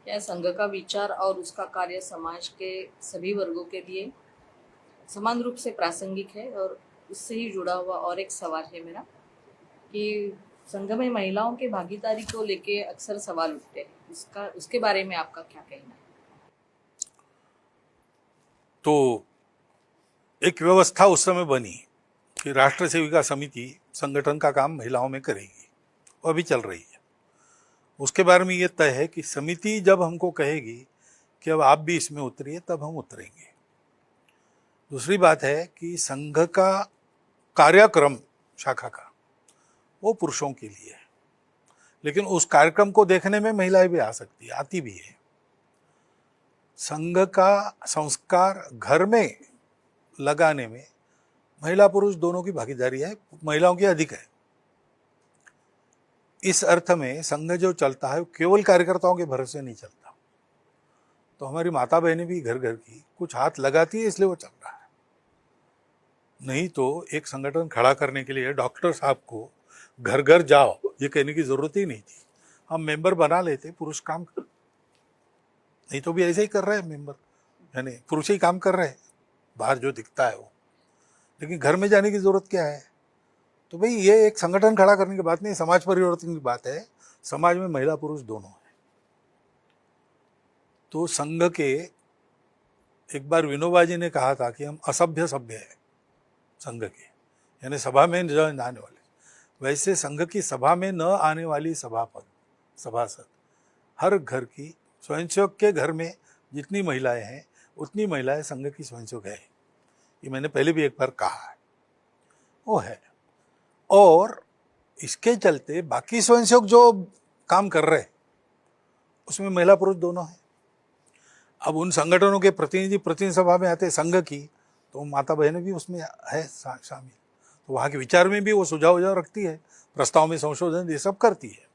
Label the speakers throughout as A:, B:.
A: क्या संघ का विचार और उसका कार्य समाज के सभी वर्गों के लिए समान रूप से प्रासंगिक है? और उससे ही जुड़ा हुआ और एक सवाल है मेरा कि संघ में महिलाओं के भागीदारी को लेके अक्सर सवाल उठते हैं, उसके बारे में आपका क्या कहना है?
B: तो एक व्यवस्था उस समय बनी कि राष्ट्र सेविका समिति संगठन का काम महिलाओं में करेगी, वो अभी चल रही है। उसके बारे में ये तय है कि समिति जब हमको कहेगी कि अब आप भी इसमें उतरिए, तब हम उतरेंगे। दूसरी बात है कि संघ का कार्यक्रम शाखा का वो पुरुषों के लिए है, लेकिन उस कार्यक्रम को देखने में महिलाएं भी आ सकती है, आती भी है। संघ का संस्कार घर में लगाने में महिला पुरुष दोनों की भागीदारी है, महिलाओं की अधिक है। इस अर्थ में संघ जो चलता है वो केवल कार्यकर्ताओं के भरोसे नहीं चलता। तो हमारी माता बहनें भी घर घर की कुछ हाथ लगाती है, इसलिए वो चल रहा है। नहीं तो एक संगठन खड़ा करने के लिए डॉक्टर साहब को घर घर जाओ ये कहने की जरूरत ही नहीं थी। हम मेंबर बना लेते, पुरुष काम कर, नहीं तो भी ऐसे ही कर रहे हैं मेंबर, यानी पुरुष ही काम कर रहे हैं बाहर जो दिखता है वो। लेकिन घर में जाने की जरूरत क्या है? तो भाई ये एक संगठन खड़ा करने की बात नहीं, समाज परिवर्तन की बात है। समाज में महिला पुरुष दोनों है। तो संघ के एक बार विनोबा जी ने कहा था कि हम असभ्य सभ्य है संघ के, यानी सभा में न आने वाले। वैसे संघ की सभा में न आने वाली सभासद हर घर की, स्वयंसेवक के घर में जितनी महिलाएं हैं उतनी महिलाएं संघ की स्वयंसेवक है। ये मैंने पहले भी एक बार कहा है, वो है। और इसके चलते बाकी स्वयंसेवक जो काम कर रहे हैं उसमें महिला पुरुष दोनों हैं। अब उन संगठनों के प्रतिनिधि सभा में आते संघ की, तो माता बहनें भी उसमें है शामिल। तो वहाँ के विचार में भी वो सुझाव रखती है, प्रस्ताव में संशोधन ये सब करती है।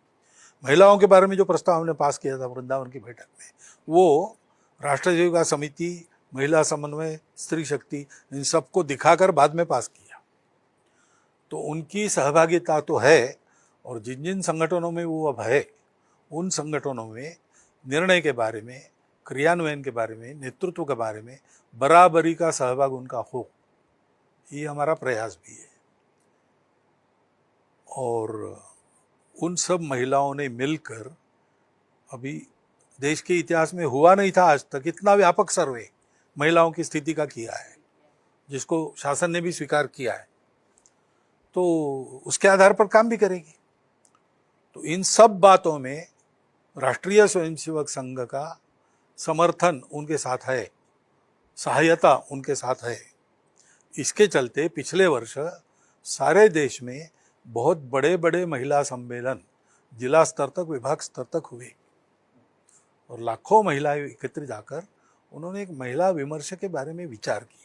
B: महिलाओं के बारे में जो प्रस्ताव हमने पास किया था वृंदावन की बैठक में, वो राष्ट्र सेविका समिति, महिला समन्वय, स्त्री शक्ति, इन सबको दिखाकर बाद में पास किया। तो उनकी सहभागिता तो है, और जिन जिन संगठनों में वो अब है उन संगठनों में निर्णय के बारे में, क्रियान्वयन के बारे में, नेतृत्व के बारे में बराबरी का सहभाग उनका हो, ये हमारा प्रयास भी है। और उन सब महिलाओं ने मिलकर, अभी देश के इतिहास में हुआ नहीं था आज तक इतना व्यापक सर्वे महिलाओं की स्थिति का किया है, जिसको शासन ने भी स्वीकार किया है। तो उसके आधार पर काम भी करेगी। तो इन सब बातों में राष्ट्रीय स्वयंसेवक संघ का समर्थन उनके साथ है, सहायता उनके साथ है। इसके चलते पिछले वर्ष सारे देश में बहुत बड़े बड़े महिला सम्मेलन जिला स्तर तक, विभाग स्तर तक हुए, और लाखों महिलाएं एकत्रित आकर उन्होंने एक महिला विमर्श के बारे में विचार किया।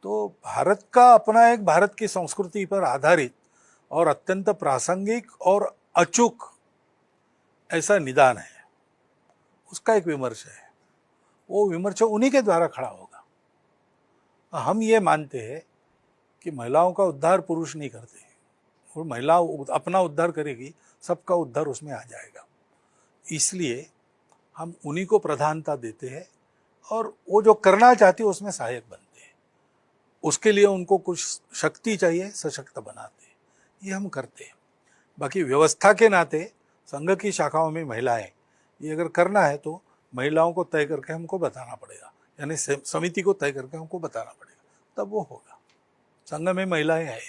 B: तो भारत का अपना एक, भारत की संस्कृति पर आधारित और अत्यंत प्रासंगिक और अचूक ऐसा निदान है, उसका एक विमर्श है। वो विमर्श उन्हीं के द्वारा खड़ा होगा। हम ये मानते हैं कि महिलाओं का उद्धार पुरुष नहीं करते, और महिला अपना उद्धार करेगी, सबका उद्धार उसमें आ जाएगा। इसलिए हम उन्हीं को प्रधानता देते हैं, और वो जो करना चाहती है उसमें सहायक बनते हैं। उसके लिए उनको कुछ शक्ति चाहिए, सशक्त बनाते हैं, ये हम करते हैं। बाकी व्यवस्था के नाते संघ की शाखाओं में महिलाएं, ये अगर करना है तो महिलाओं को तय करके हमको बताना पड़ेगा, यानी समिति को तय करके हमको बताना पड़ेगा, तब वो होगा। संघ में महिलाएं हैं,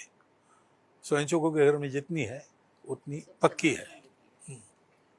B: स्वयंसेवकों के घर में जितनी है उतनी पक्की है।